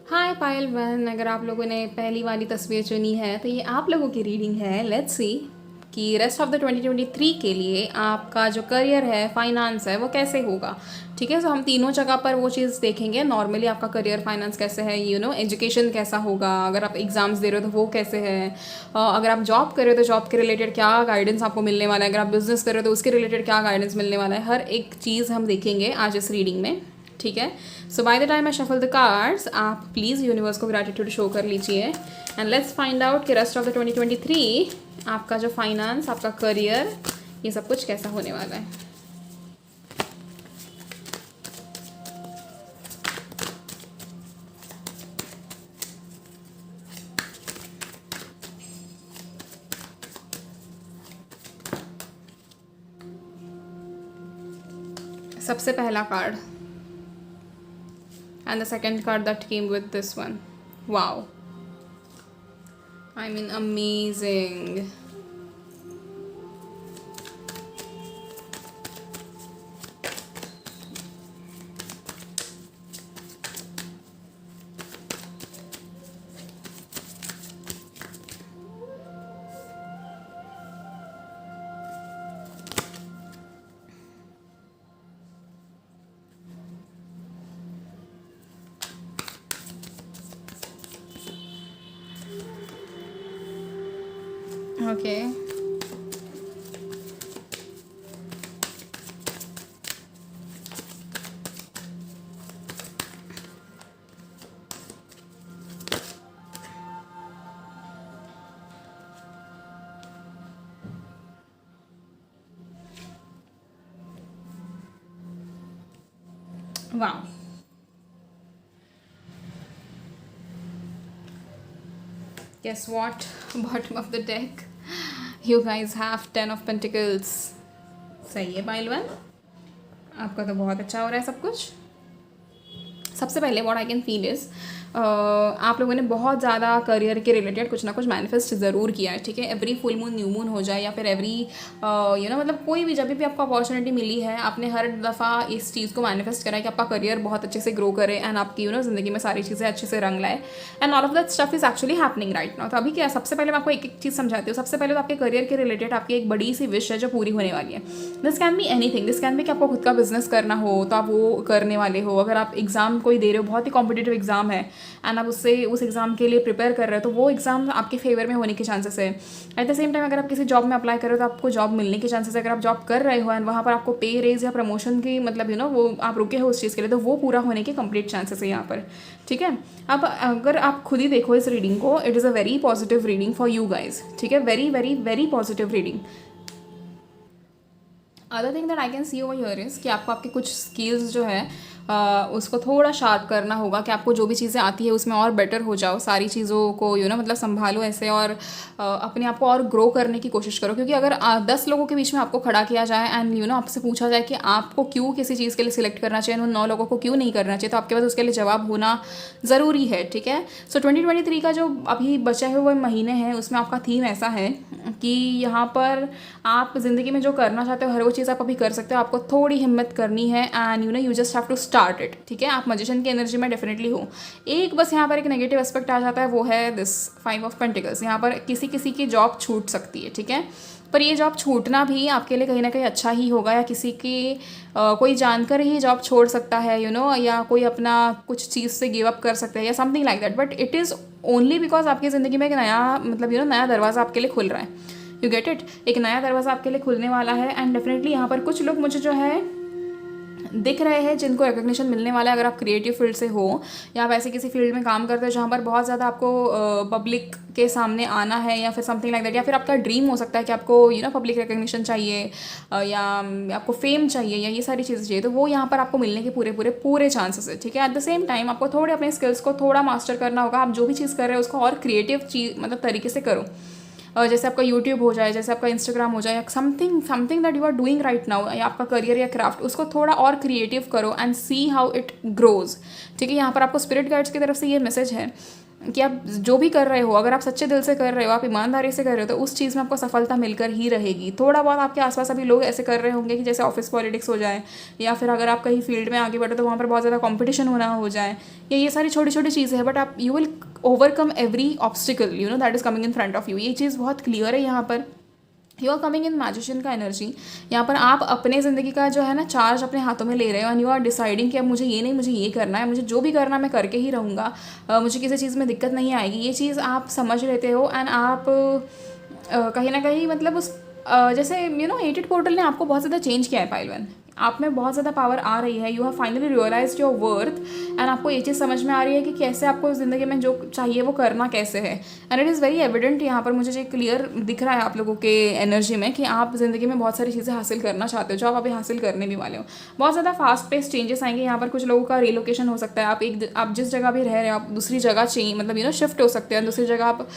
हाय पायल बहन, अगर आप लोगों ने पहली वाली तस्वीर चुनी है तो ये आप लोगों की रीडिंग है। लेट्स सी कि रेस्ट ऑफ द 2023 के लिए आपका जो करियर है, फाइनेंस है, वो कैसे होगा। ठीक है, सो हम तीनों जगह पर वो चीज़ देखेंगे। नॉर्मली आपका करियर फाइनेंस कैसे है, एजुकेशन कैसा होगा, अगर आप एग्जाम्स दे रहे हो तो वो कैसे है, अगर आप जॉब कर रहे हो तो जॉब के रिलेटेड क्या गाइडेंस आपको मिलने वाला है, अगर आप बिजनेस कर रहे हो तो उसके रिलेटेड क्या गाइडेंस मिलने वाला है। हर एक चीज़ हम देखेंगे आज इस रीडिंग में। ठीक है, so by the time I shuffle the cards आप प्लीज़ यूनिवर्स को ग्रैटिट्यूड शो कर लीजिए एंड लेट्स फाइंड आउट कि रेस्ट ऑफ द 2023 आपका जो फाइनेंस, आपका करियर, ये सब कुछ कैसा होने वाला है। सबसे पहला card and the second card that came with this one. Wow, I mean amazing. Okay, wow. Guess what? Bottom of the deck, you guys have 10 of Pentacles. सही है पाइलवान, आपका तो बहुत अच्छा हो रहा है सब कुछ। सबसे पहले what I can feel is आप लोगों ने बहुत ज़्यादा करियर के रिलेटेड कुछ ना कुछ मैनिफेस्ट ज़रूर किया है। ठीक है, every full moon, new moon हो जाए या फिर एवरी मतलब कोई भी, जब भी आपको अपॉर्चुनिटी मिली है, आपने हर दफ़ा इस चीज़ को मैनिफेस्ट करा है कि आपका करियर बहुत अच्छे से ग्रो करे एंड आपकी ज़िंदगी में सारी चीज़ें अच्छे से रंग लाए and all of that stuff is actually happening right now. तो अभी क्या, सबसे पहले मैं आपको एक एक चीज़ समझाती हूँ। सबसे पहले तो आपके करियर के रिलेटेड आपकी एक बड़ी सी विश है जो पूरी होने वाली है। This can be anything, this can be कि आपको खुद का बिजनेस करना हो तो आप वो करने वाले हो। अगर आप एग्जाम कोई दे रहे हो, बहुत ही कॉम्पिटेटिव एग्जाम है एंड आप उससे उस एग्ज़ाम के लिए प्रिपेयर कर रहे हो तो वो एग्ज़ाम आपके फेवर में होने के चांसेस है। एट द सेम टाइम अगर आप किसी जॉब में अप्लाई कर रहे हो तो आपको जॉब मिलने के चांसेस है। अगर आप जॉब कर रहे हो एंड वहाँ पर आपको पे रेज या प्रमोशन की मतलब वो आप रुके हो उस चीज़ के लिए, तो वो पूरा होने के कंप्लीट चांसेस है यहाँ पर। ठीक है, अब अगर आप खुद ही देखो इस रीडिंग को, it is a very positive reading for you guys. ठीक है, very very very positive reading. Other thing that I can C over here is कि आपको आपके कुछ स्किल्स जो है उसको थोड़ा शार्प करना होगा कि आपको जो भी चीज़ें आती है उसमें और बेटर हो जाओ, सारी चीज़ों को मतलब संभालो ऐसे और अपने आप को और ग्रो करने की कोशिश करो। क्योंकि अगर 10 लोगों के बीच में आपको खड़ा किया जाए एंड आपसे पूछा जाए कि आपको क्यों किसी चीज़ के लिए सिलेक्ट करना चाहिए, उन 9 लोगों को क्यों नहीं करना चाहिए, तो आपके पास उसके लिए जवाब होना ज़रूरी है। ठीक है, सो 2023 का जो अभी बचे हुए महीने हैं उसमें आपका थीम ऐसा है कि यहाँ पर आप ज़िंदगी में जो करना चाहते हो हर वो चीज़ आप अभी कर सकते हो। आपको थोड़ी हिम्मत करनी है and you just have to start it. ठीक है, आप मजिशियन की एनर्जी में डेफिनेटली हो। एक बस यहाँ पर एक नेगेटिव एस्पेक्ट आ जाता है, वो है दिस 5 ऑफ पेंटिकल्स। यहाँ पर किसी किसी की जॉब छूट सकती है। ठीक है, पर ये जॉब छूटना भी आपके लिए कहीं ना कहीं अच्छा ही होगा, या किसी की कोई जानकर ही जॉब छोड़ सकता है या कोई अपना कुछ चीज़ से गिव अप कर सकता है या something like that. But it is only because आपकी ज़िंदगी में एक नया नया दरवाज़ा आपके लिए खुल रहा है। यू गेट इट, एक नया दरवाज़ा आपके लिए खुलने वाला है एंड डेफिनेटली यहाँ पर कुछ लोग मुझे जो है दिख रहे हैं जिनको रिकग्निशन मिलने वाला है। अगर आप क्रिएटिव फील्ड से हो या आप ऐसे किसी फील्ड में काम करते हो जहाँ पर बहुत ज़्यादा आपको पब्लिक के सामने आना है या फिर समथिंग लाइक दैट, या फिर आपका ड्रीम हो सकता है कि आपको पब्लिक रिकग्निशन चाहिए या आपको फेम चाहिए या ये सारी चीज़ें चाहिए, तो वो यहाँ पर आपको मिलने के पूरे पूरे पूरे चांसेस है। ठीक है, एट द सेम टाइम आपको थोड़े अपने स्किल्स को थोड़ा मास्टर करना होगा। आप जो भी चीज़ कर रहे हो उसको और क्रिएटिव चीज़ तरीके से करो। जैसे आपका यूट्यूब हो जाए, जैसे आपका इंस्टाग्राम हो जाए, या something that you are doing right now, या आपका करियर या क्राफ्ट, उसको थोड़ा और क्रिएटिव करो and see how it grows. ठीक है, यहाँ पर आपको स्पिरिट गाइड्स की तरफ से ये मैसेज है कि आप जो भी कर रहे हो, अगर आप सच्चे दिल से कर रहे हो, आप ईमानदारी से कर रहे हो, तो उस चीज़ में आपको सफलता मिलकर ही रहेगी। थोड़ा बहुत आपके आसपास अभी लोग ऐसे कर रहे होंगे कि जैसे ऑफिस पॉलिटिक्स हो जाए, या फिर अगर आप कहीं फील्ड में आगे बढ़ो तो वहाँ पर बहुत ज़्यादा कॉम्पिटिशन होना हो जाए, या ये सारी छोटी छोटी चीज़ें हैं, बट आप you will overcome every obstacle that is coming in front of you. ये चीज़ बहुत क्लियर है यहाँ पर। You are coming in magician का एनर्जी। यहाँ पर आप अपने ज़िंदगी का जो है ना चार्ज अपने हाथों में ले रहे हो, एंड यू आर डिसाइडिंग कि अब मुझे ये नहीं, मुझे ये करना है, मुझे जो भी करना है मैं करके ही रहूँगा, मुझे किसी चीज़ में दिक्कत नहीं आएगी। ये चीज़ आप समझ लेते हो, एंड आप कहीं ना कहीं मतलब उस जैसे एडिट पोर्टल ने आपको बहुत ज़्यादा चेंज किया है पाइलवन। आप में बहुत ज़्यादा पावर आ रही है। You have finally realised your worth, and आपको ये चीज़ समझ में आ रही है कि कैसे आपको ज़िंदगी में जो चाहिए वो करना कैसे है। And it is very evident, यहाँ पर मुझे जो क्लियर दिख रहा है आप लोगों के एनर्जी में कि आप ज़िंदगी में बहुत सारी चीज़ें हासिल करना चाहते हो, जो आप अभी हासिल करने भी वाले हो। बहुत ज़्यादा फास्ट पेस चेंजेस आएंगे यहाँ पर। कुछ लोगों का रिलोकेशन हो सकता है। आप जिस जगह भी रह रहे हो, आप दूसरी जगह चेंज मतलब शिफ्ट हो सकते हो, दूसरी जगह आप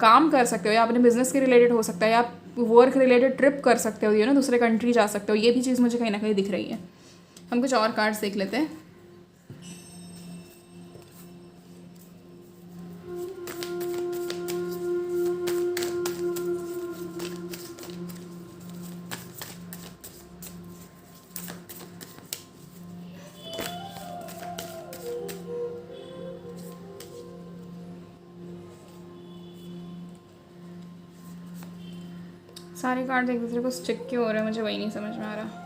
काम कर सकते हो, या अपने बिजनेस के रिलेटेड हो सकता है, या आप वर्क रिलेटेड ट्रिप कर सकते हो, दूसरे कंट्री जा सकते हो। ये भी चीज़ मुझे कहीं ना कहीं दिख रही है। हम कुछ और कार्ड्स देख लेते हैं। सारे कार्ड एक दूसरे को स्टिक क्यों हो रहे हैं, मुझे वही नहीं समझ में आ रहा।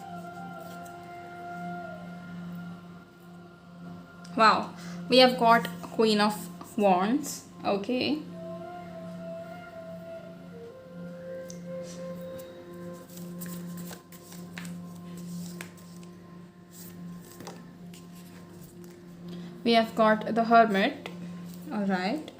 Wow, we have got Queen of Wands. Okay. We have got the Hermit. All right.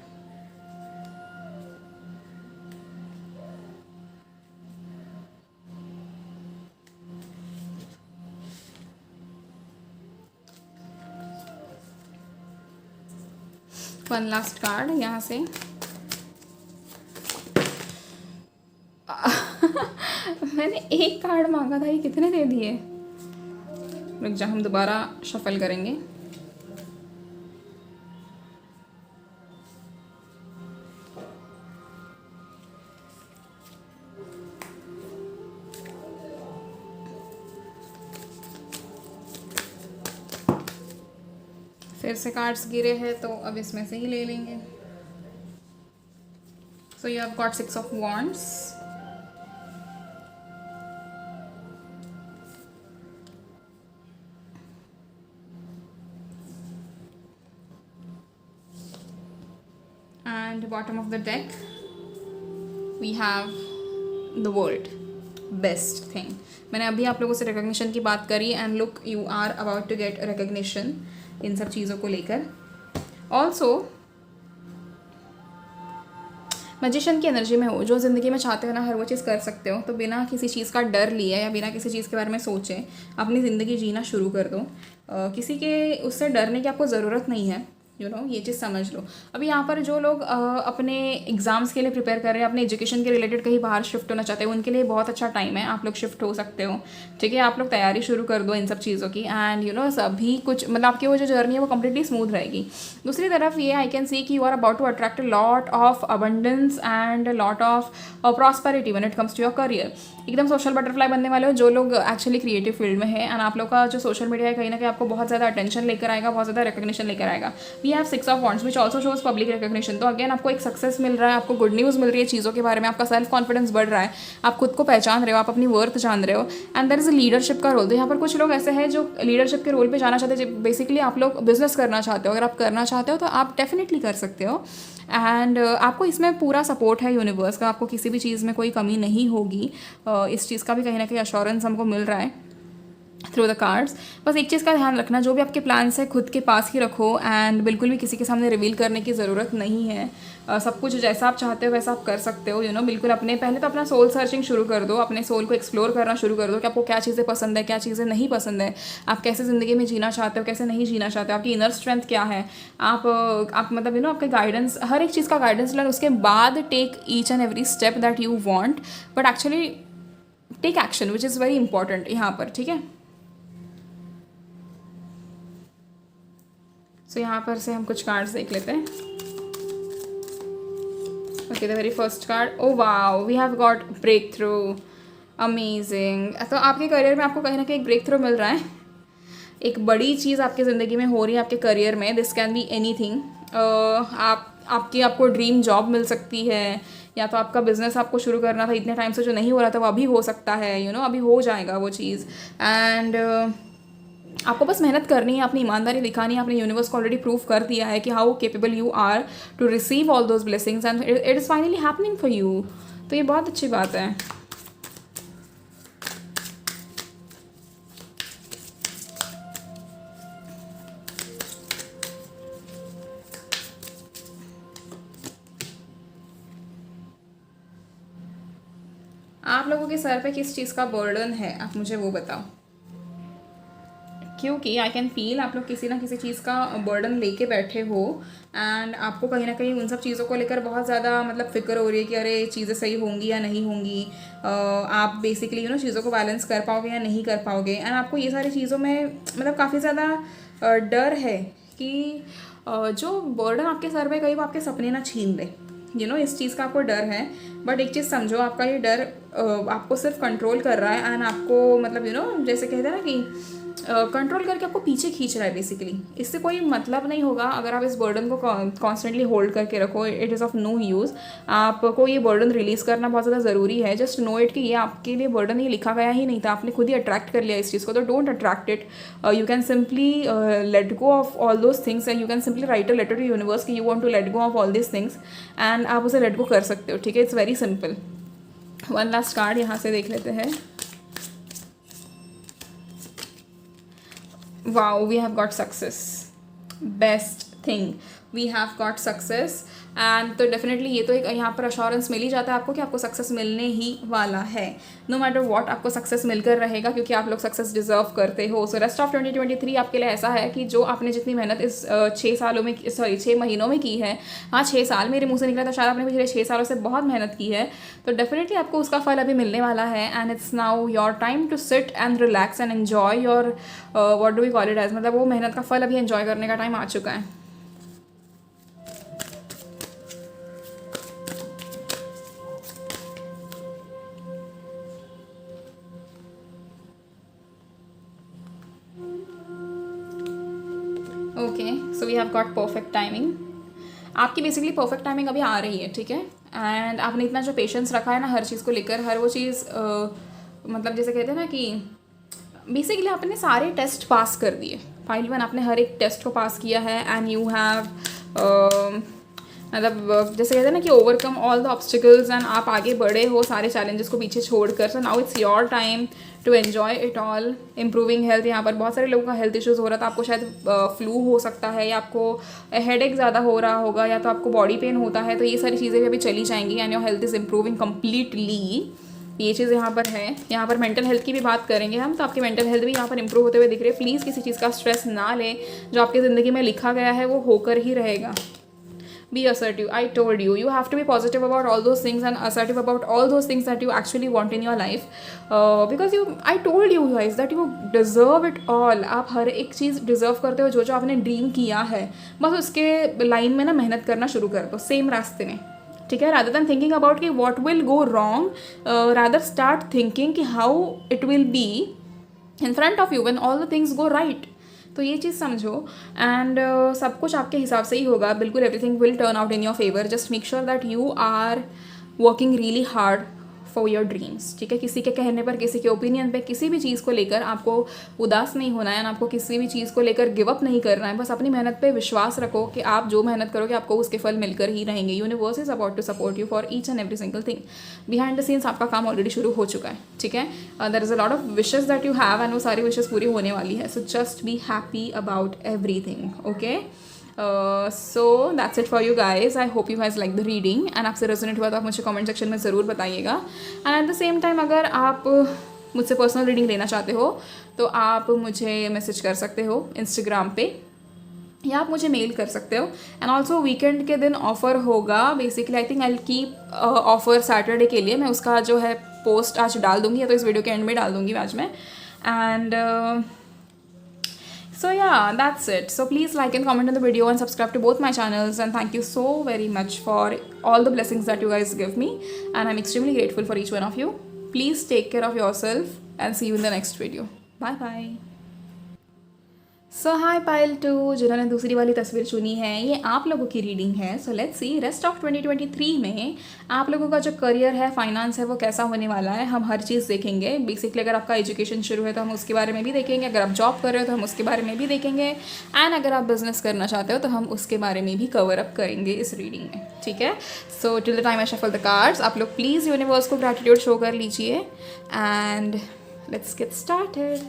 One last card यहाँ से। मैंने एक कार्ड मांगा था, ये कितने दे दिए? रुक जा, हम दोबारा शफल करेंगे। फिर से कार्ड्स गिरे हैं तो अब इसमें से ही ले लेंगे। So you have got 6 of wands, and bottom of the deck we have the world, best thing। मैंने अभी आप लोगों से रिकग्निशन की बात करी, and look you are about to get recognition इन सब चीज़ों को लेकर। ऑल्सो मैजिशियन की एनर्जी में हो, जो ज़िंदगी में चाहते हो ना हर वो चीज़ कर सकते हो। तो बिना किसी चीज़ का डर लिए या बिना किसी चीज़ के बारे में सोचे अपनी ज़िंदगी जीना शुरू कर दो। किसी के उससे डरने की आपको ज़रूरत नहीं है। ये चीज़ समझ लो। अभी यहाँ पर जो लोग अपने एग्ज़ाम्स के लिए प्रिपेयर कर रहे हैं, अपने एजुकेशन के रिलेटेड कहीं बाहर शिफ्ट होना चाहते हैं, उनके लिए बहुत अच्छा टाइम है। आप लोग शिफ्ट हो सकते हो, ठीक है। आप लोग तैयारी शुरू कर दो इन सब चीज़ों की, एंड सभी कुछ मतलब आपकी वो जो जर्नी है वो कम्प्लीटली स्मूथ रहेगी। दूसरी तरफ ये आई कैन सी कि you are about to attract a lot of abundance and lot of prosperity when it comes to your career. एकदम सोशल बटरफ्लाई बनने वाले हो जो लोग एक्चुअली क्रिएटिव फील्ड में है, एंड आप लोग का जो सोशल मीडिया है कहीं ना कहीं आपको बहुत ज़्यादा अटेंशन लेकर आएगा, बहुत ज़्यादा रिकग्निशन लेकर आएगा। We have 6 of wands which also shows public recognition. तो अगेन आपको एक सक्सेस मिल रहा है, आपको गुड न्यूज़ मिल रही है चीज़ों के बारे में, आपका सेल्फ कॉन्फिडेंस बढ़ रहा है, आप खुद को पहचान रहे हो, आप अपनी वर्थ जान रहे हो, and there is a leadership का रोल। तो यहाँ पर कुछ लोग ऐसे हैं जो लीडरशिप के रोल पे जाना चाहते हैं। बेसिकली आप लोग बिजनेस करना चाहते हो, अगर आप करना चाहते हो तो आप डेफिनेटली कर सकते हो, एंड आपको इसमें पूरा सपोर्ट है यूनिवर्स का। आपको किसी भी चीज़ में कोई कमी नहीं होगी, इस चीज़ का भी कहीं ना कहीं अश्योरेंस हमको मिल रहा है थ्रू द कार्ड्स। बस एक चीज़ का ध्यान रखना, जो भी आपके प्लान्स है खुद के पास ही रखो, एंड बिल्कुल भी किसी के सामने रिवील करने की ज़रूरत नहीं है। सब कुछ जैसा आप चाहते हो वैसा आप कर सकते हो। बिल्कुल अपने पहले तो अपना सोल सर्चिंग शुरू कर दो, अपने सोल को एक्सप्लोर करना शुरू कर दो कि आपको क्या चीज़ें पसंद है, क्या चीज़ें नहीं पसंद है, आप कैसे ज़िंदगी में जीना चाहते हो, कैसे नहीं जीना चाहते हो, आपकी इनर स्ट्रेंथ क्या है, आप मतलब आपके गाइडेंस, हर एक चीज़ का गाइडेंस लें। उसके बाद take each and every step that you want, but actually take action which is very important यहाँ पर, ठीक है। सो यहाँ पर से हम कुछ कार्ड्स देख लेते हैं। Okay, the very first card, oh wow, we have got breakthrough, amazing. तो आपके करियर में आपको कहीं ना कहीं एक ब्रेक थ्रू मिल रहा है, एक बड़ी चीज़ आपकी ज़िंदगी में हो रही है आपके करियर में। This can be anything. आपको ड्रीम जॉब मिल सकती है, या तो आपका बिजनेस आपको शुरू करना था इतने टाइम से जो नहीं हो रहा था वो अभी हो सकता है, अभी हो जाएगा वो चीज़। एंड आपको बस मेहनत करनी है, अपनी ईमानदारी दिखानी है, अपने यूनिवर्स को ऑलरेडी प्रूव कर दिया है कि how capable you are to receive all those blessings and it is finally happening for you. तो ये बहुत अच्छी बात है। आप लोगों के सर पे किस चीज़ का बर्डन है, आप मुझे वो बताओ, क्योंकि आई कैन फील आप लोग किसी ना किसी चीज़ का बर्डन लेके बैठे हो। एंड आपको कहीं ना कहीं उन सब चीज़ों को लेकर बहुत ज़्यादा मतलब फिक्र हो रही है कि अरे चीज़ें सही होंगी या नहीं होंगी, आप बेसिकली चीज़ों को बैलेंस कर पाओगे या नहीं कर पाओगे। एंड आपको ये सारी चीज़ों में मतलब काफ़ी ज़्यादा डर है कि जो बर्डन आपके सर पे कहीं वो आपके सपने ना छीन ले, इस चीज़ का आपको डर है। बट एक चीज़ समझो, आपका ये डर आपको सिर्फ कंट्रोल कर रहा है, एंड आपको मतलब जैसे कहते हैं ना कि कंट्रोल करके आपको पीछे खींच रहा है बेसिकली। इससे कोई मतलब नहीं होगा अगर आप इस बर्डन को कॉन्स्टेंटली होल्ड करके रखो, it is of no use. आपको ये बर्डन रिलीज़ करना बहुत ज़्यादा ज़रूरी है। जस्ट नो इट कि ये आपके लिए बर्डन ये लिखा गया ही नहीं था, आपने खुद ही अट्रैक्ट कर लिया इस चीज़ को। तो don't attract it, you can simply let go of all those things and you can simply write a letter to universe कि you want to let go of all this things, and आप उसे let go कर सकते हो। ठीक है, it's very simple. One last card यहाँ से देख लेते हैं। Wow, we have got success. Best thing, we have got success. And तो डेफिनेटली ये तो एक यहाँ पर अश्योरेंस मिल ही जाता है आपको कि आपको सक्सेस मिलने ही वाला है। नो मैटर वॉट, आपको सक्सेस मिलकर रहेगा क्योंकि आप लोग सक्सेस डिजर्व करते हो। सो रेस्ट ऑफ 2023 आपके लिए ऐसा है कि जो आपने जितनी मेहनत इस 6 महीनों में की है, हाँ 6 साल मेरे मुंह से निकला था, शायद आपने पिछले 6 सालों से बहुत मेहनत की है, तो डेफिनेटली आपको उसका फल अभी मिलने वाला है। And it's now your time to sit and relax and enjoy your what do we call it age, मतलब वो मेहनत का फल अभी एन्जॉय करने का टाइम आ चुका है। Okay, so we have got perfect timing. आपकी बेसिकली परफेक्ट टाइमिंग अभी आ रही है, ठीक है। एंड आपने इतना जो पेशेंस रखा है ना हर चीज़ को लेकर, हर वो चीज़ मतलब जैसे कहते हैं ना कि बेसिकली आपने सारे टेस्ट पास कर दिए। फाइल 1 आपने हर एक टेस्ट को पास किया है एंड यू हैव मतलब जैसे कहते हैं ना कि overcome all the obstacles, and आप आगे बढ़े हो सारे चैलेंजेस को पीछे छोड़कर। So now it's your time to enjoy it all. Improving health, यहाँ पर बहुत सारे लोगों का हेल्थ इश्यूज़ हो रहा था, आपको शायद फ्लू हो सकता है, या आपको हेडेक ज़्यादा हो रहा होगा, या तो आपको बॉडी पेन होता है, तो ये सारी चीज़ें भी अभी चली जाएंगी and your health is improving completely. ये चीज़ यहाँ पर है। यहाँ पर मेंटल हेल्थ की भी बात करेंगे हम, तो आपकी मेंटल हेल्थ भी यहाँ पर इंप्रूव होते हुए दिख रही है। प्लीज़ किसी चीज़ का स्ट्रेस ना लें, जो आपकी ज़िंदगी में लिखा गया है वो होकर ही रहेगा। Be assertive. I told you, you have to be positive about all those things and assertive about all those things that you actually want in your life. Because I told you guys that you deserve it all. आप हर एक चीज़ deserve करते हो, जो आपने dream किया है, बस उसके लाइन में ना मेहनत करना शुरू कर दो, सेम रास्ते में, ठीक है। रादर दैन थिंकिंग अबाउट कि what will go wrong, rather start thinking कि how it will be in front of you when all the things go right. तो ये चीज़ समझो, एंड सब कुछ आपके हिसाब से ही होगा, बिल्कुल everything will turn out in your favour. Just make sure that you are working really hard for your dreams, ठीक है। किसी के कहने पर, किसी के ओपिनियन पे, किसी भी चीज़ को लेकर आपको उदास नहीं होना है, आपको किसी भी चीज़ को लेकर गिव अप नहीं करना है। बस अपनी मेहनत पे विश्वास रखो कि आप जो मेहनत करोगे आपको उसके फल मिलकर ही रहेंगे। Universe is about to support you for each and every single thing. Behind the scenes आपका काम ऑलरेडी शुरू हो चुका है, ठीक है। There is a lot of wishes that you have, and वो सारी विशेज़ पूरी होने वाली है। So just be happy about everything, okay. So that's it for you guys. I hope you guys like the reading, and आपसे resonate हुआ तो आप मुझे कमेंट सेक्शन में ज़रूर बताइएगा। And eight the same time अगर आप मुझसे पर्सनल रीडिंग लेना चाहते हो तो आप मुझे मैसेज कर सकते हो इंस्टाग्राम पे, या आप मुझे मेल कर सकते हो। एंड ऑल्सो वीकेंड के दिन ऑफ़र होगा, basically I think I will keep offer Saturday के लिए। मैं उसका जो है पोस्ट आज डाल दूँगी, या तो इस वीडियो के एंड में डाल दूँगी आज मैं। And So yeah, that's it. So please like and comment on the video and subscribe to both my channels, and thank you so very much for all the blessings that you guys give me, and I'm extremely grateful for each one of you. Please take care of yourself and see you in the next video. Bye bye. So hi pile two, जिन्होंने दूसरी वाली तस्वीर चुनी है, ये आप लोगों की रीडिंग है. So let's see rest of 2023 में आप लोगों का जो करियर है, फाइनेंस है, वो कैसा होने वाला है. हम हर चीज़ देखेंगे. बेसिकली अगर आपका एजुकेशन शुरू है तो हम उसके बारे में भी देखेंगे, अगर आप जॉब कर रहे हो तो हम उसके बारे में भी देखेंगे, एंड अगर आप बिजनेस करना चाहते हो तो हम उसके बारे में भी कवर अप करेंगे इस रीडिंग में. ठीक है. So till the time I shuffle the cards, आप लोग प्लीज़ यूनिवर्स को ग्रैटिट्यूड शो कर लीजिए, एंड लेट्स गेट स्टार्टेड.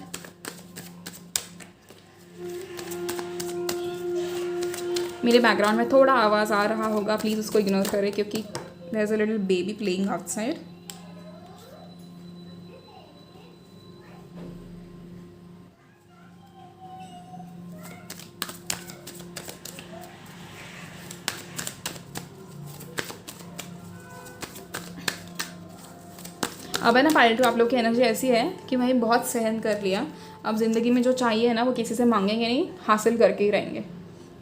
मेरे बैकग्राउंड में थोड़ा आवाज़ आ रहा होगा, प्लीज़ उसको इग्नोर करें क्योंकि there is a little baby playing outside. अब है ना पायल टू, आप लोग की एनर्जी ऐसी है कि भाई बहुत सहन कर लिया, अब ज़िंदगी में जो चाहिए ना वो किसी से मांगेंगे नहीं, हासिल करके ही रहेंगे.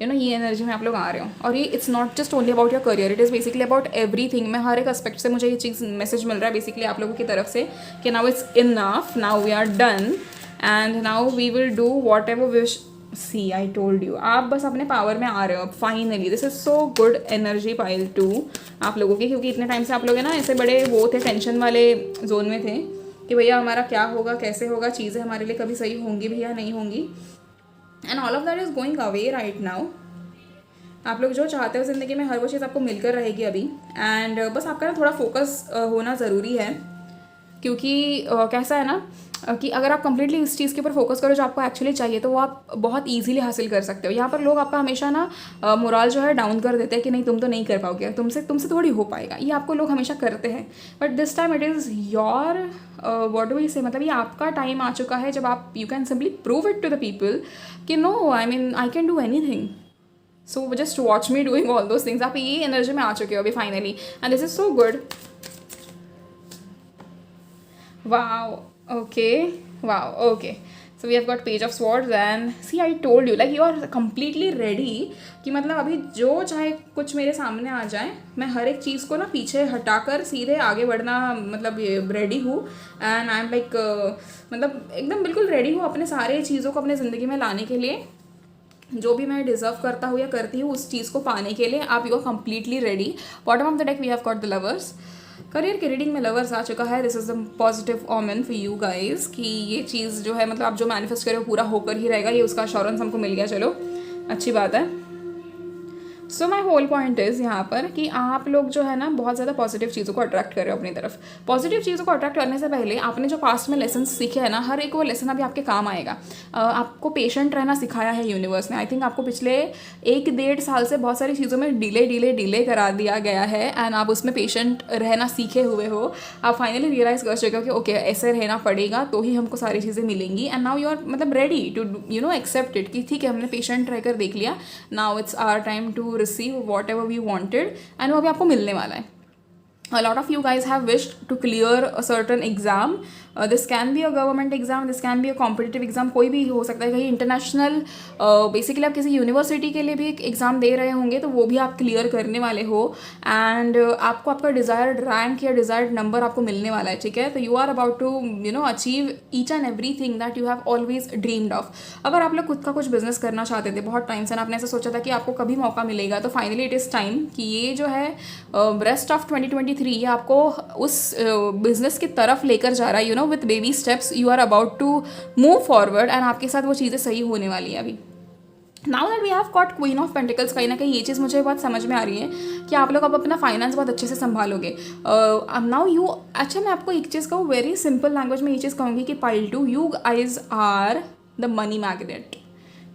ये एनर्जी में आप लोग आ रहे हो. और ये it's not just only about your career, it is basically about everything. मैं हर एक एस्पेक्ट से मुझे ये चीज़ मैसेज मिल रहा है बेसिकली आप लोगों की तरफ से कि now it's enough, now we are done, and now we will do whatever wish. See I told you, आप बस अपने पावर में आ रहे हो finally. This is so good energy pile two आप लोगों की, क्योंकि इतने टाइम से आप लोग है ना ऐसे बड़े वो थे, टेंशन वाले जोन में थे कि भैया हमारा क्या होगा, कैसे होगा, चीज़ें हमारे लिए कभी सही होंगी भी या नहीं होंगी. And all of that is going away right now. आप लोग जो चाहते हो ज़िंदगी में हर वो चीज़ आपको मिलकर रहेगी अभी. एंड बस आपका ना थोड़ा फोकस होना ज़रूरी है, क्योंकि कैसा है ना कि अगर आप कंप्लीटली इस चीज़ के ऊपर फोकस करो जो आपको एक्चुअली चाहिए तो वो आप बहुत इजीली हासिल कर सकते हो. यहाँ पर लोग आपका हमेशा ना मोरल जो है डाउन कर देते हैं कि नहीं तुम तो नहीं कर पाओगे, तुमसे थोड़ी हो पाएगा. ये आपको लोग हमेशा करते हैं, but this time it is your what do we say, मतलब ये आपका टाइम आ चुका है जब आप you can simply prove it to the people कि no, I mean I can do anything. So just watch me doing all those things. आप ये एनर्जी में आ चुके हो अभी finally, and this is so good. Wow, okay, wow, okay. So we have got page of swords, and see I told you like you are completely ready कि मतलब अभी जो चाहे कुछ मेरे सामने आ जाए, मैं हर एक चीज़ को ना पीछे हटाकर सीधे आगे बढ़ना मतलब रेडी हूँ. एंड आई एम लाइक मतलब एकदम बिल्कुल रेडी हूँ अपने सारे चीज़ों को अपने ज़िंदगी में लाने के लिए. जो भी मैं डिजर्व करता हूँ या करती हूँ उस चीज़ को पाने के लिए आप you are completely ready. Bottom of the deck we have got the lovers. Career के रीडिंग में लवर्स आ चुका है. This is the positive omen for you guys कि ये चीज़ जो है मतलब आप जो मैनिफेस्ट करो पूरा होकर ही रहेगा, ये उसका अश्योरेंस हमको मिल गया. चलो अच्छी बात है. सो माई होल पॉइंट इज़ यहाँ पर कि आप लोग जो है ना बहुत ज़्यादा पॉजिटिव चीज़ों को अट्रैक्ट कर रहे हो अपनी तरफ. पॉजिटिव चीज़ों को अट्रैक्ट करने से पहले आपने जो पास्ट में लेसन सीखे हैं ना, हर एक वो लेसन अभी आपके काम आएगा. आपको पेशेंट रहना सिखाया है यूनिवर्स ने. आई थिंक आपको पिछले 1-1.5 साल से बहुत सारी चीज़ों में डिले करा दिया गया है, एंड आप उसमें पेशेंट रहना सीखे हुए हो. आप फाइनली रियलाइज़ कर चुके हो कि ओके ऐसे रहना पड़ेगा तो ही हमको सारी चीज़ें मिलेंगी. एंड नाउ यू आर मतलब रेडी टू एक्सेप्ट इट कि ठीक है हमने पेशेंट रहकर देख लिया, now it's our time to receive whatever we wanted, and वो अभी आपको मिलने वाला है. A lot of you guys have wished to clear a certain exam. This can be a government exam, this can be a competitive exam, कोई भी हो सकता है. कहीं इंटरनेशनल बेसिकली आप किसी यूनिवर्सिटी के लिए भी एक एग्ज़ाम दे रहे होंगे तो वो भी आप क्लियर करने वाले हो. एंड आपको आपका डिज़ायर्ड रैंक या डिज़ायर्ड नंबर आपको मिलने वाला है. ठीक है. तो you are about to achieve each and every thing that you have always dreamed of. अगर आप लोग खुद का कुछ बिजनेस करना चाहते थे बहुत टाइम से, आपने ऐसा सोचा था कि आपको कभी मौका मिलेगा, तो फाइनली इट इज़ टाइम कि ये जो है रेस्ट ऑफ 2023 ये आपको उस बिजनेस की तरफ लेकर जा रहा है. With baby steps you are about to move forward, and आपके साथ वो चीज़ें सही होने वाली है अभी. Now that we have got queen of pentacles, कहीं ना कहीं ये चीज़ मुझे बहुत समझ में आ रही है कि आप लोग अब अपना फाइनेंस बहुत अच्छे से संभालोगे. नाउ यू, अच्छा मैं आपको एक चीज़ कहूँ, वेरी सिंपल लैंग्वेज में ये चीज़ कहूँगी कि pile two, you guys are the money magnet.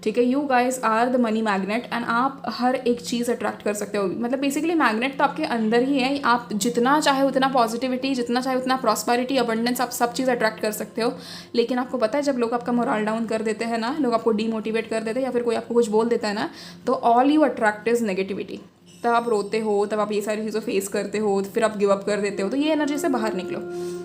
ठीक है. You guys are the money magnet, and आप हर एक चीज़ अट्रैक्ट कर सकते हो. मतलब बेसिकली मैग्नेट तो आपके अंदर ही है. आप जितना चाहे उतना पॉजिटिविटी, जितना चाहे उतना प्रॉस्पेरिटी, अबंडेंस, आप सब चीज़ अट्रैक्ट कर सकते हो. लेकिन आपको पता है जब लोग आपका मोरल डाउन कर देते हैं ना, लोग आपको डीमोटिवेट कर देते हैं या फिर कोई आपको कुछ बोल देता है ना, तो all you attract is negativity. तब आप रोते हो, तब आप ये सारी चीज़ें फेस करते हो, फिर आप गिव अप कर देते हो. तो ये एनर्जी से बाहर निकलो.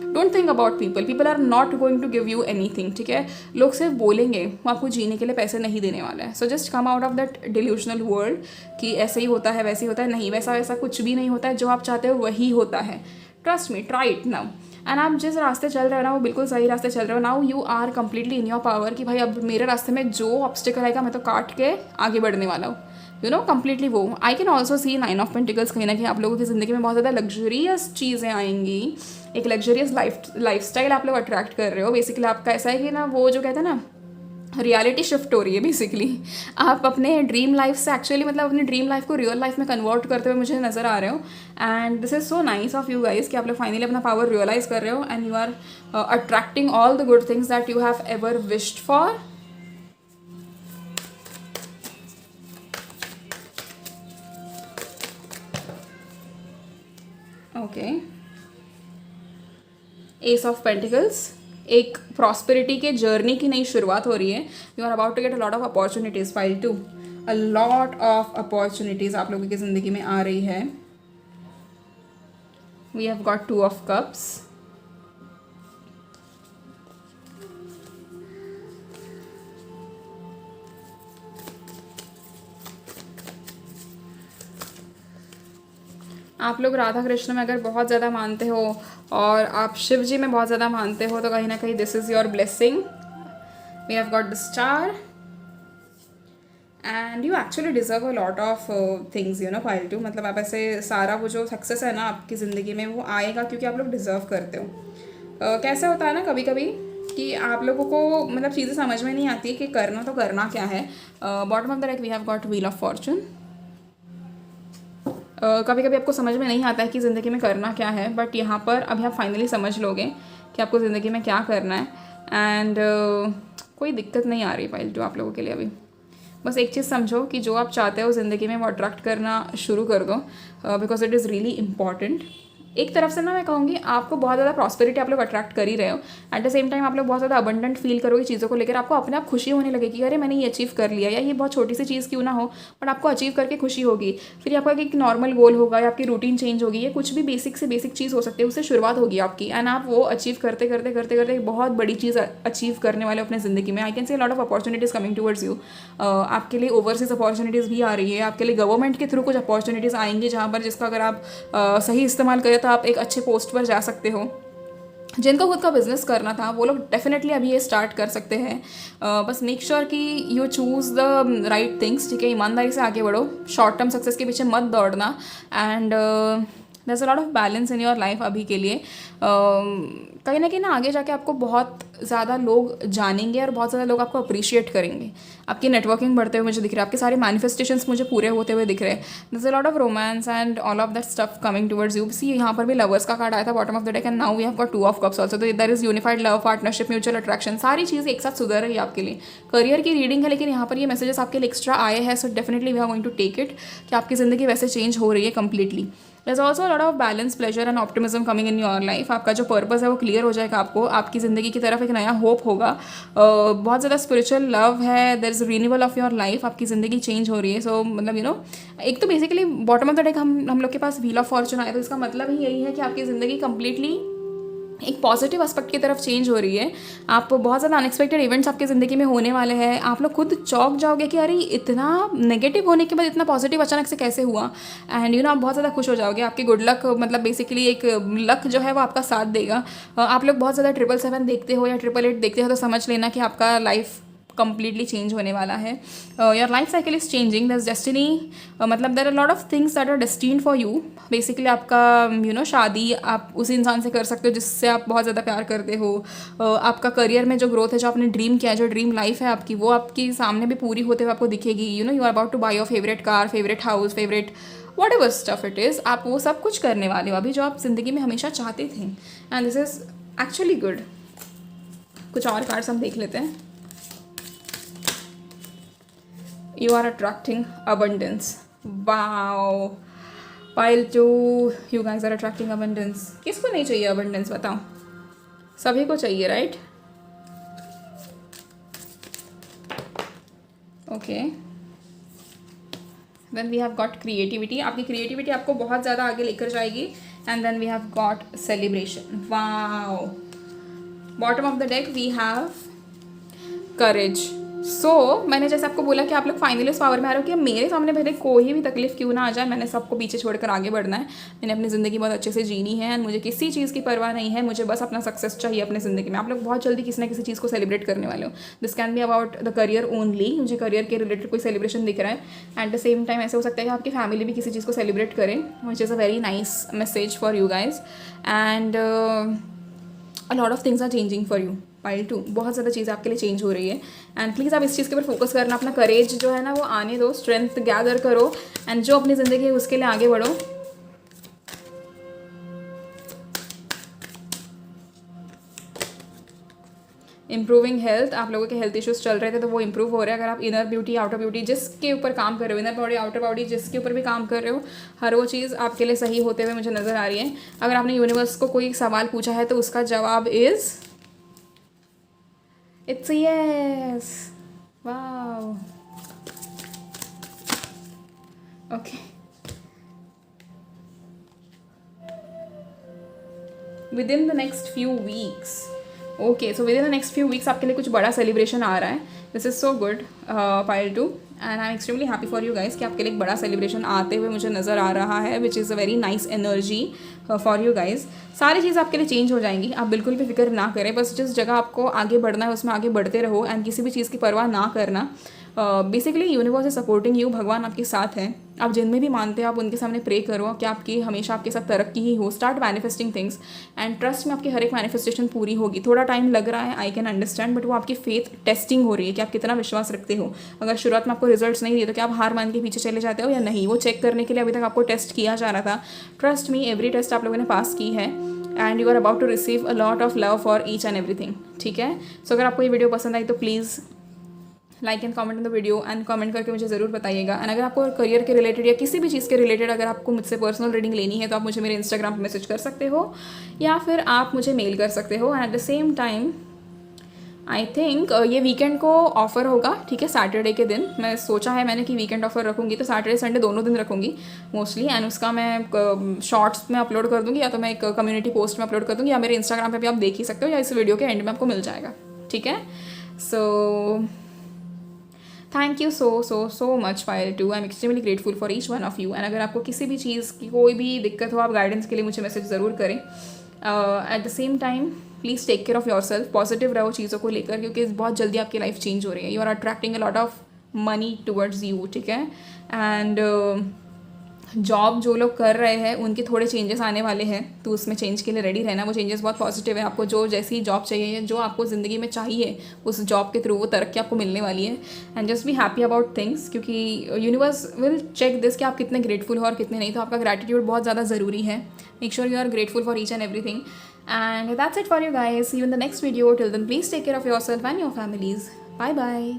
Don't think about people, people are not going to give you anything, ठीक है। लोग सिर्फ बोलेंगे, वो आपको जीने के लिए पैसे नहीं देने वाला है। So just come out of that delusional world कि ऐसे ही होता है वैसे ही होता है। नहीं, वैसा वैसा कुछ भी नहीं होता है, जो आप चाहते हो वही होता है। Trust me, try it now. And आप जिस रास्ते चल रहे हो ना, वो बिल्कुल सही रास्ते चल रहे हो। Now you are completely in your power कि भाई अब मेरे रास्ते में जो ऑब्स्टिकल आएगा मैं तो काट के आगे बढ़ने वाला हूँ, यू नो, कम्प्लीटली वो। I can also see 9 of pentacles, कहीं ना कहीं आप लोगों की ज़िंदगी में बहुत ज़्यादा लग्जरियस चीज़ें आएंगी, एक लग्जरियस लाइफ स्टाइल आप लोग अट्रैक्ट कर रहे हो। बेसिकली आपका ऐसा है कि ना, वो जो कहते हैं ना, रियलिटी शिफ्ट हो रही है बेसिकली। आप अपने ड्रीम लाइफ से एक्चुअली मतलब अपनी ड्रीम लाइफ को रियल लाइफ में कन्वर्ट करते हुए मुझे नज़र आ रहे हो। And this is so nice of you guys कि आप लोग फाइनली अपना पावर रियलाइज कर रहे हो and you are attracting all the good things that you have ever wished for. Okay, ace of pentacles, एक प्रॉस्पेरिटी के जर्नी की नई शुरुआत हो रही है। You are about to get a lot of opportunities. Pile 2, a lot of opportunities आप लोगों की ज़िंदगी में आ रही है। We have got 2 of cups. आप लोग राधा कृष्ण में अगर बहुत ज़्यादा मानते हो और आप शिव जी में बहुत ज़्यादा मानते हो तो कहीं ना कहीं this is your blessing. We have got the star and you actually deserve a lot of things, you know, pile 2। मतलब आप ऐसे सारा वो जो सक्सेस है ना आपकी ज़िंदगी में वो आएगा क्योंकि आप लोग डिज़र्व करते हो। कैसे होता है ना कभी कभी कि आप लोगों को मतलब चीज़ें समझ में नहीं आती कि करना तो करना क्या है। Bottom of the deck we have got wheel of fortune. कभी कभी आपको समझ में नहीं आता है कि ज़िंदगी में करना क्या है, बट यहाँ पर अभी आप फाइनली समझ लोगे कि आपको ज़िंदगी में क्या करना है। एंड कोई दिक्कत नहीं आ रही फाइल 2 आप लोगों के लिए अभी। बस एक चीज़ समझो कि जो आप चाहते हो ज़िंदगी में वो अट्रैक्ट करना शुरू कर दो, because it is really important. एक तरफ से ना मैं कहूँगी आपको बहुत ज़्यादा प्रॉस्पेरिटी आप लोग अट्रैक्ट कर ही रहे हो। एट द सेम टाइम आप लोग बहुत ज़्यादा अबंडेंट फील करोगे चीज़ों को लेकर। आपको अपने आप खुशी होने लगेगी, अरे मैंने ये अचीव कर लिया, या ये बहुत छोटी सी चीज़ क्यों ना हो बट आपको अचीव करके खुशी होगी। फिर आपका एक नॉर्मल गोल होगा या आपकी रूटीन चेंज होगी, या कुछ भी बेसिक से बेसिक चीज़ हो सकती है, उससे शुरुआत होगी आपकी। एंड आप वो अचीव करते करते करते करते एक बहुत बड़ी चीज़ अचीव करने वाले अपने ज़िंदगी में। आई can see lot of opportunities coming towards you. आपके लिए ओवरसीज अपॉर्चुनिटीज़ भी आ रही है, आपके लिए गवर्नमेंट के थ्रू कुछ अपॉर्चुनिटीज़ आएंगी जहाँ पर जिसका अगर आप सही इस्तेमाल करें तो आप एक अच्छे पोस्ट पर जा सकते हो। जिनको खुद का बिजनेस करना था वो लोग डेफिनेटली अभी ये स्टार्ट कर सकते हैं। बस मेक श्योर कि you choose the right things, ठीक है। ईमानदारी से आगे बढ़ो, शॉर्ट टर्म सक्सेस के पीछे मत दौड़ना। And there is a lot of balance in your life अभी के लिए। कहीं ना कहीं ना आगे जाके आपको बहुत ज़्यादा लोग जानेंगे और बहुत ज़्यादा लोग आपको अप्रिशिएट करेंगे। आपकी नेटवर्किंग बढ़ते हुए मुझे दिख रहा है, आपके सारे मैनिफेस्टेशंस मुझे पूरे होते हुए दिख रहे हैं। This a lot of romance and all of that stuff coming towards you. See यहाँ पर भी लवर्स का कार्ड आया था bottom of the deck and now we have got 2 of cups also. तो there is unified love, partnership, mutual attraction, सारी चीज़ एक साथ सुधर रही है आपके लिए। करियर की रीडिंग है लेकिन यहाँ पर ये मैसेजेस आपके लिए एक्स्ट्रा आए हैं, so definitely we are going to take it कि आपकी ज़िंदगी वैसे चेंज हो रही है completely. There's also a lot of balance, pleasure and optimism coming in your life. आपका जो पर्पस है वो क्लियर हो जाएगा आपको, आपकी ज़िंदगी की तरफ एक नया होप होगा। बहुत ज़्यादा स्पिरिचुअल लव है, there is renewal of your life, आपकी ज़िंदगी चेंज हो रही है। सो मतलब यू नो, एक तो basically bottom of the deck हम लोग के पास व्हील ऑफ फॉर्चून आया, तो इसका मतलब ही यही है कि आपकी ज़िंदगी कंप्लीटली एक पॉजिटिव एस्पेक्ट की तरफ चेंज हो रही है। आप बहुत ज़्यादा अनएक्सपेक्टेड इवेंट्स आपकी ज़िंदगी में होने वाले हैं। आप लोग खुद चौंक जाओगे कि अरे इतना नेगेटिव होने के बाद इतना पॉजिटिव अचानक से कैसे हुआ। एंड यू नो, आप बहुत ज़्यादा खुश हो जाओगे। आपकी गुड लक मतलब बेसिकली एक लक जो है वो आपका साथ देगा। आप लोग बहुत ज़्यादा 777 देखते हो या 888 देखते हो तो समझ लेना कि आपका लाइफ कंप्लीटली चेंज होने वाला है। Your life cycle is changing, their destiny, मतलब there are lot of things that are destined for you. Basically आपका यू नो शादी आप उस इंसान से कर सकते हो जिससे आप बहुत ज़्यादा प्यार करते हो। आपका करियर में जो ग्रोथ है, जो आपने ड्रीम किया है, जो ड्रीम लाइफ है आपकी, वो आपकी सामने भी पूरी होते हुए आपको दिखेगी। You know, you are about to buy your favourite car, favourite house, favourite whatever stuff it is. आप वो सब कुछ करने वाले हो अभी जो आप ज़िंदगी में हमेशा चाहते थे। And this is actually good. कुछ और कार्ड्स हम देख लेते हैं। You are attracting abundance. Wow. Pile 2, you guys are attracting abundance. किसको नहीं चाहिए abundance बताओ? सभी को चाहिए, right? Okay. Then we have got creativity. आपकी creativity आपको बहुत ज़्यादा आगे लेकर जाएगी and then we have got celebration. Wow. Bottom of the deck we have courage. सो मैंने जैसे आपको बोला कि आप लोग फाइनली उस पावर में आ रहे हो कि मेरे सामने भले कोई भी तकलीफ क्यों ना आ जाए, मैंने सबको पीछे छोड़कर आगे बढ़ना है। मैंने अपनी ज़िंदगी बहुत अच्छे से जीनी है एंड मुझे किसी चीज़ की परवाह नहीं है, मुझे बस अपना सक्सेस चाहिए अपनी ज़िंदगी में। आप लोग बहुत जल्दी किसी ना किसी चीज़ को सेलिब्रेट करने वाले हो। This can be about the career only, मुझे करियर के रिलेटेड कोई सेलिब्रेशन दिख रहा है। एट द सेम टाइम ऐसे हो सकता है कि आपकी फैमिली भी किसी चीज़ को सेलिब्रेट करें, which is a very nice message for you guys. And a lot of things are changing for you. Pile 2 बहुत ज़्यादा चीज़ें आपके लिए चेंज हो रही है एंड प्लीज़ आप इस चीज़ के ऊपर फोकस करना, अपना करेज जो है ना वो आने दो, स्ट्रेंथ गैदर करो एंड जो अपनी ज़िंदगी है उसके लिए आगे बढ़ो। इंप्रूविंग हेल्थ, आप लोगों के हेल्थ इश्यूज चल रहे थे तो वो इंप्रूव हो रहे हैं। अगर आप इनर ब्यूटी आउटर ब्यूटी जिसके ऊपर काम कर रहे हो, इनर बॉडी आउटर बॉडी जिसके ऊपर भी काम कर रहे हो, हर वो चीज़ आपके लिए सही होते हुए मुझे नज़र आ रही है। अगर आपने यूनिवर्स को कोई सवाल पूछा है तो उसका जवाब is it's yes. Wow, okay. With in the next few weeks, okay, so with in the next few weeks आपके लिए कुछ बड़ा सेलिब्रेशन आ रहा है। This is so good pile 2 and I am extremely happy for you guys कि आपके लिए एक बड़ा सेलिब्रेशन आते हुए मुझे नज़र आ रहा है, विच is a very nice energy for you guys. सारी चीज़ आपके लिए चेंज हो जाएंगी, आप बिल्कुल भी फिक्र ना करें, बस जिस जगह आपको आगे बढ़ना है उसमें आगे बढ़ते रहो एंड किसी भी चीज़ की परवाह ना करना। Basically universe is supporting you, भगवान आपके साथ हैं। आप जिनमें भी मानते हो आप उनके सामने प्रे करो कि आपकी हमेशा आपके साथ तरक्की ही हो। Start manifesting things and trust में आपकी हर एक मैनिफेस्टेशन पूरी होगी। थोड़ा टाइम लग रहा है, आई कैन अंडरस्टैंड, बट वो आपकी फेथ टेस्टिंग हो रही है कि आप कितना विश्वास रखते हो। अगर शुरुआत में आपको रिजल्ट्स नहीं दिए तो क्या आप हार मान के पीछे चले जाते हो या नहीं, वो चेक करने के लिए अभी तक आपको टेस्ट किया जा रहा था। ट्रस्ट मी, एवरी टेस्ट आप लोगों ने पास की है and you are about to receive a lot of love for each and everything. ठीक है, सो अगर आपको ये वीडियो पसंद आई तो please like and comment in the video and comment करके मुझे ज़रूर बताइएगा। एंड अगर आपको करियर के रिलेटेड या किसी भी चीज़ के रिलेटेड अगर आपको मुझसे पर्सनल रीडिंग लेनी है तो आप मुझे मेरे इंस्टाग्राम पर मैसेज कर सकते हो या फिर आप मुझे मेल कर सकते हो। And eight the same time I think ये वीकेंड को ऑफ़र होगा, ठीक है, सैटरडे के दिन। मैं सोचा है मैंने कि वीकेंड ऑफ़र रखूँगी तो सैटरडे संडे दोनों दिन रखूँगी मोस्टली, एंड उसका मैं शॉर्ट्स में अपलोड कर दूँगी या तो मैं एक कम्युनिटी पोस्ट में अपलोड कर दूँगी या मेरे इंस्टाग्राम पे भी आप देख ही सकते हो या इस वीडियो के एंड में आपको मिल जाएगा। ठीक है, so thank you so much Payal 2। I am extremely grateful for each one of you. And अगर आपको किसी भी चीज़ की कोई भी दिक्कत हो, आप गाइडेंस के लिए मुझे मैसेज ज़रूर करें। At the same time please take care of yourself, positive रहो चीज़ों को लेकर, क्योंकि बहुत जल्दी आपकी लाइफ चेंज हो रही है। You are attracting a lot of money towards you, ठीक है। एंड जॉब जो लोग कर रहे हैं उनके थोड़े चेंजेस आने वाले हैं, तो उसमें चेंज के लिए रेडी रहना। वो चेंजेस बहुत पॉजिटिव है। आपको जो जैसी जॉब चाहिए, जो आपको ज़िंदगी में चाहिए, उस जॉब के थ्रू वो तरक्की आपको मिलने वाली है। And just be happy about things, क्योंकि यूनिवर्स विल चेक दिस कि आप कितने ग्रेटफुल हो और कितने नहीं। तो आपका ग्रैटिट्यूड बहुत ज़्यादा ज़रूरी है। Make sure you are grateful for each and everything. And that's it for you guys. See you in the next video. Till then please take care of yourself and your families. Bye bye.